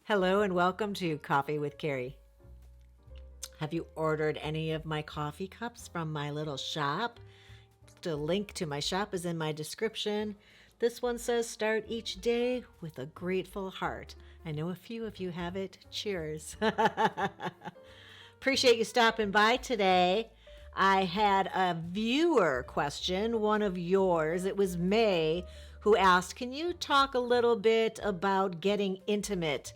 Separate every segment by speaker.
Speaker 1: Hello and welcome to Coffee with Carey. Have you ordered any of my coffee cups from my little shop? The link to my shop is in my description. This one says start each day with a grateful heart. I know a few of you have it. Cheers. Appreciate you stopping by today. I had a viewer question, one of yours. It was May who asked, can you talk a little bit about getting intimate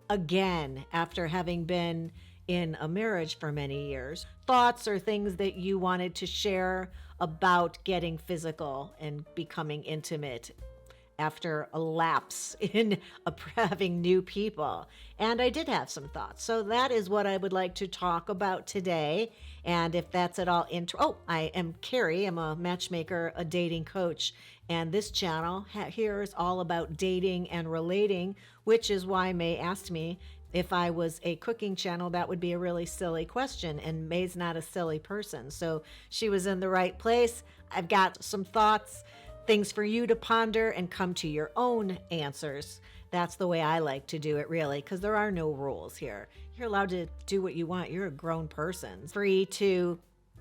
Speaker 1: again after having been in a marriage for many years? Thoughts or things that you wanted to share about getting physical and becoming intimate after a lapse in having new people. And I did have some thoughts. So that is what I would like to talk about today. And if that's at all I am Carey. I'm a matchmaker, a dating coach. And this channel here is all about dating and relating, which is why May asked me if I was a cooking channel. That would be a really silly question. And May's not a silly person. So she was in the right place. I've got some thoughts, things for you to ponder and come to your own answers. That's the way I like to do it, really, because there are no rules here. You're allowed to do what you want. You're a grown person, free to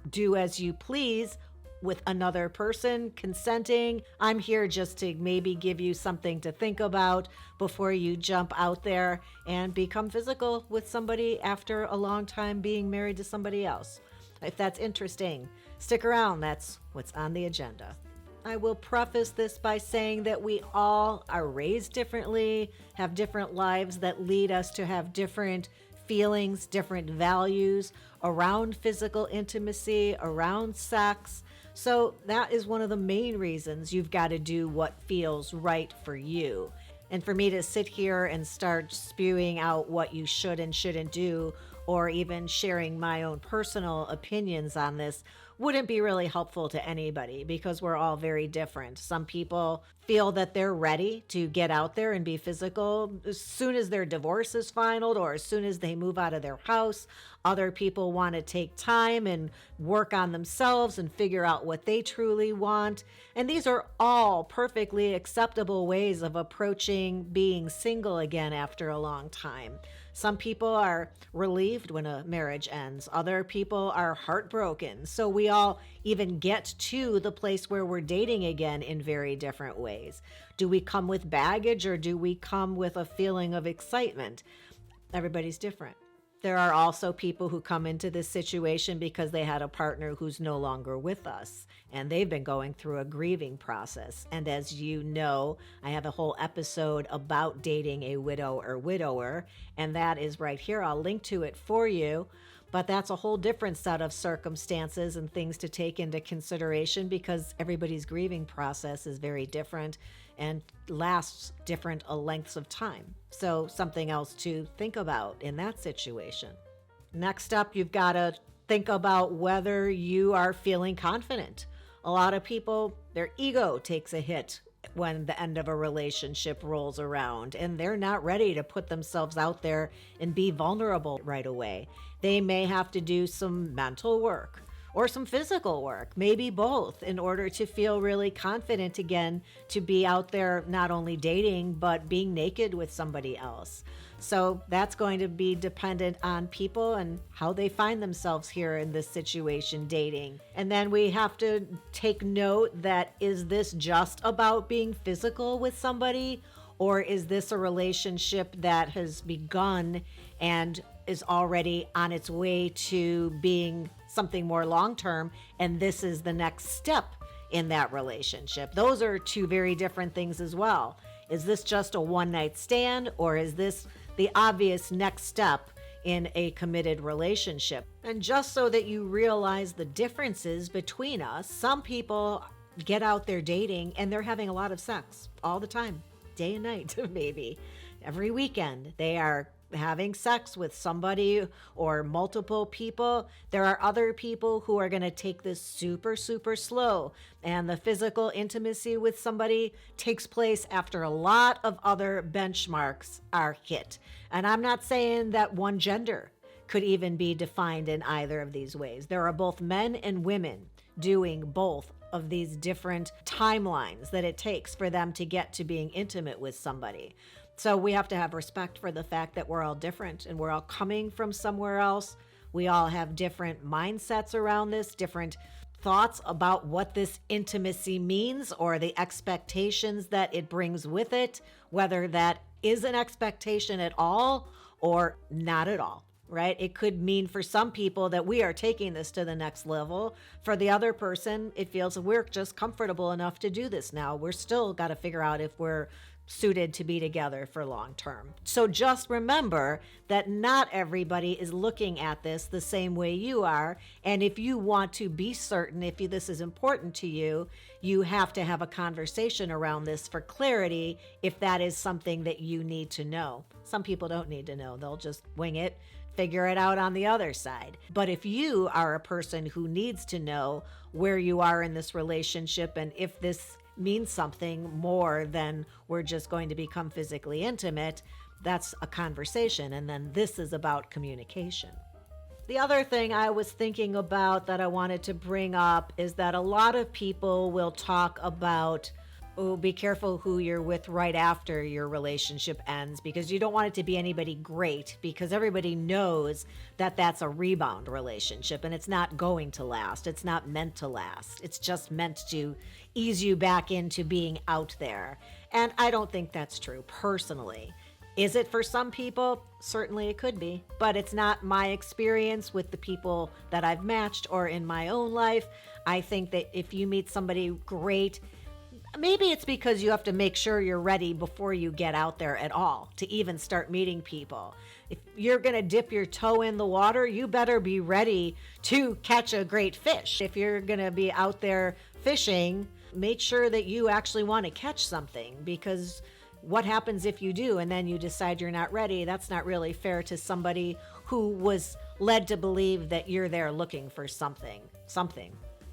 Speaker 1: do as you please with another person, consenting. I'm here just to maybe give you something to think about before you jump out there and become physical with somebody after a long time being married to somebody else. If that's interesting, stick around. That's what's on the agenda. I will preface this by saying that we all are raised differently, have different lives that lead us to have different feelings, different values around physical intimacy, around sex. So that is one of the main reasons you've got to do what feels right for you. And for me to sit here and start spewing out what you should and shouldn't do, or even sharing my own personal opinions on this, wouldn't be really helpful to anybody because we're all very different. Some people feel that they're ready to get out there and be physical as soon as their divorce is finalized or as soon as they move out of their house. Other people want to take time and work on themselves and figure out what they truly want. And these are all perfectly acceptable ways of approaching being single again after a long time. Some people are relieved when a marriage ends. Other people are heartbroken. So we all even get to the place where we're dating again in very different ways. Do we come with baggage or do we come with a feeling of excitement? Everybody's different. There are also people who come into this situation because they had a partner who's no longer with us and they've been going through a grieving process. And as you know, I have a whole episode about dating a widow or widower, and that is right here. I'll link to it for you. But that's a whole different set of circumstances and things to take into consideration because everybody's grieving process is very different and lasts different lengths of time. So something else to think about in that situation. Next up, you've got to think about whether you are feeling confident. A lot of people, their ego takes a hit when the end of a relationship rolls around and they're not ready to put themselves out there and be vulnerable right away. They may have to do some mental work or some physical work, maybe both, in order to feel really confident again to be out there not only dating, but being naked with somebody else. So that's going to be dependent on people and how they find themselves here in this situation dating. And then we have to take note that, is this just about being physical with somebody? Or is this a relationship that has begun and is already on its way to being something more long-term, and this is the next step in that relationship? Those are two very different things as well. Is this just a one-night stand, or is this the obvious next step in a committed relationship? And just so that you realize the differences between us, some people get out there dating and they're having a lot of sex all the time, day and night, maybe every weekend. They are having sex with somebody or multiple people. There are other people who are going to take this super, super slow, and the physical intimacy with somebody takes place after a lot of other benchmarks are hit. And I'm not saying that one gender could even be defined in either of these ways. There are both men and women doing both of these different timelines that it takes for them to get to being intimate with somebody. So we have to have respect for the fact that we're all different and we're all coming from somewhere else. We all have different mindsets around this, different thoughts about what this intimacy means or the expectations that it brings with it, whether that is an expectation at all or not at all, right? It could mean for some people that we are taking this to the next level. For the other person, it feels we're just comfortable enough to do this now. We're still got to figure out if we're suited to be together for long term. So just remember that not everybody is looking at this the same way you are. And if you want to be certain, if this is important to you, you have to have a conversation around this for clarity if that is something that you need to know. Some people don't need to know. They'll just wing it, figure it out on the other side. But if you are a person who needs to know where you are in this relationship and if this means something more than we're just going to become physically intimate, that's a conversation. And then this is about communication. The other thing I was thinking about that I wanted to bring up is that a lot of people will talk about, oh, be careful who you're with right after your relationship ends, because you don't want it to be anybody great, because everybody knows that that's a rebound relationship and it's not going to last. It's not meant to last. It's just meant to ease you back into being out there. And I don't think that's true personally. Is it for some people? Certainly it could be, but it's not my experience with the people that I've matched or in my own life. I think that if you meet somebody great, maybe it's because you have to make sure you're ready before you get out there at all to even start meeting people. If you're going to dip your toe in the water, you better be ready to catch a great fish. If you're going to be out there fishing, make sure that you actually want to catch something, because what happens if you do and then you decide you're not ready? That's not really fair to somebody who was led to believe that you're there looking for something.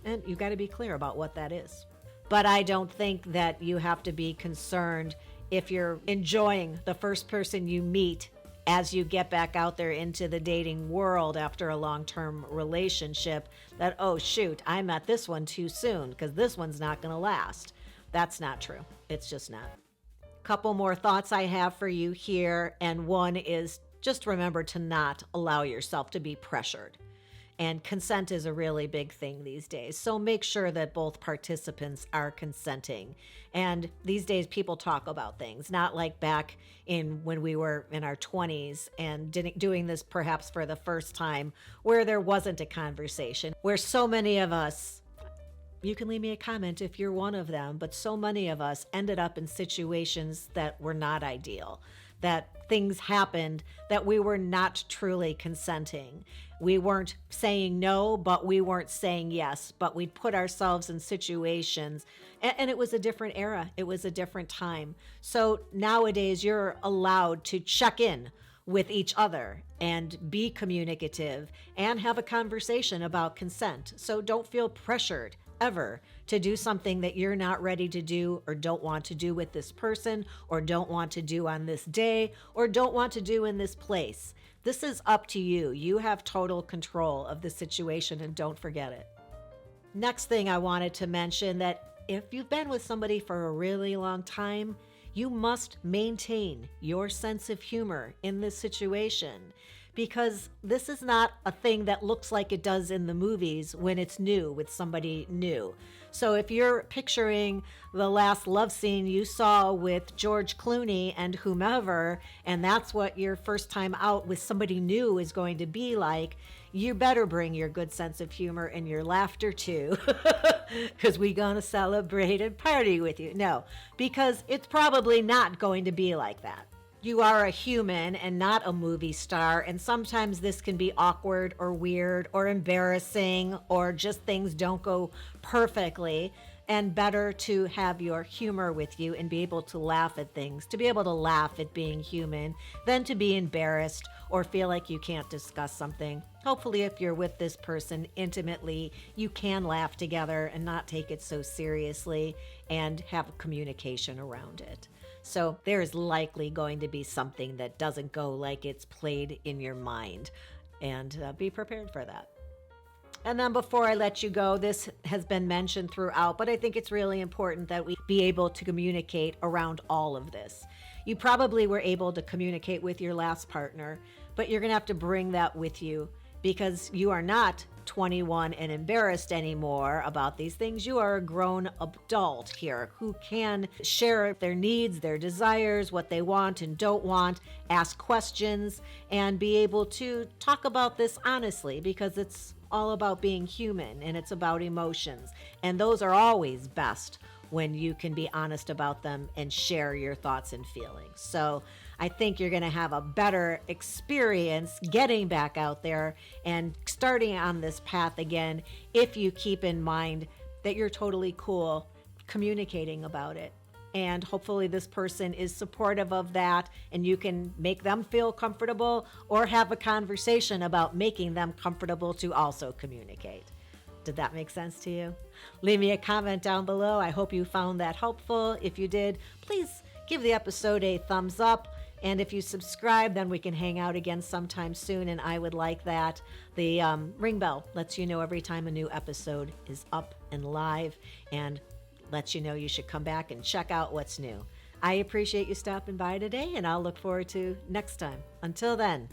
Speaker 1: And you got to be clear about what that is. But I don't think that you have to be concerned if you're enjoying the first person you meet as you get back out there into the dating world after a long-term relationship, that, oh shoot, I met this one too soon because this one's not going to last. That's not true. It's just not. Couple more thoughts I have for you here, and one is just remember to not allow yourself to be pressured. And consent is a really big thing these days. So make sure that both participants are consenting. And these days people talk about things, not like back in when we were in our 20s and doing this perhaps for the first time, where there wasn't a conversation, where so many of us, you can leave me a comment if you're one of them, but so many of us ended up in situations that were not ideal, that things happened that we were not truly consenting. We weren't saying no, but we weren't saying yes, but we'd put ourselves in situations, and it was a different era. It was a different time. So nowadays you're allowed to check in with each other and be communicative and have a conversation about consent. So don't feel pressured ever to do something that you're not ready to do or don't want to do with this person or don't want to do on this day or don't want to do in this place. This is up to you. You have total control of the situation, and don't forget it. Next thing I wanted to mention, that if you've been with somebody for a really long time, you must maintain your sense of humor in this situation, because this is not a thing that looks like it does in the movies when it's new with somebody new. So if you're picturing the last love scene you saw with George Clooney and whomever, and that's what your first time out with somebody new is going to be like, you better bring your good sense of humor and your laughter too, because we're going to celebrate and party with you. No, because it's probably not going to be like that. You are a human and not a movie star, and sometimes this can be awkward or weird or embarrassing, or just things don't go perfectly, and better to have your humor with you and be able to laugh at things, to be able to laugh at being human, than to be embarrassed or feel like you can't discuss something. Hopefully, if you're with this person intimately, you can laugh together and not take it so seriously and have communication around it. So there is likely going to be something that doesn't go like it's played in your mind, and be prepared for that. And then before I let you go, this has been mentioned throughout, but I think it's really important that we be able to communicate around all of this. You probably were able to communicate with your last partner, but you're going to have to bring that with you because you are not 21 and embarrassed anymore about these things. You are a grown adult here who can share their needs, their desires, what they want and don't want, ask questions, and be able to talk about this honestly, because it's all about being human and it's about emotions. And those are always best when you can be honest about them and share your thoughts and feelings. So I think you're going to have a better experience getting back out there and starting on this path again if you keep in mind that you're totally cool communicating about it. And hopefully this person is supportive of that and you can make them feel comfortable or have a conversation about making them comfortable to also communicate. Did that make sense to you? Leave me a comment down below. I hope you found that helpful. If you did, please give the episode a thumbs up. And if you subscribe, then we can hang out again sometime soon, and I would like that. The ring bell lets you know every time a new episode is up and live and lets you know you should come back and check out what's new. I appreciate you stopping by today, and I'll look forward to next time. Until then,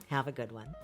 Speaker 1: have a good one.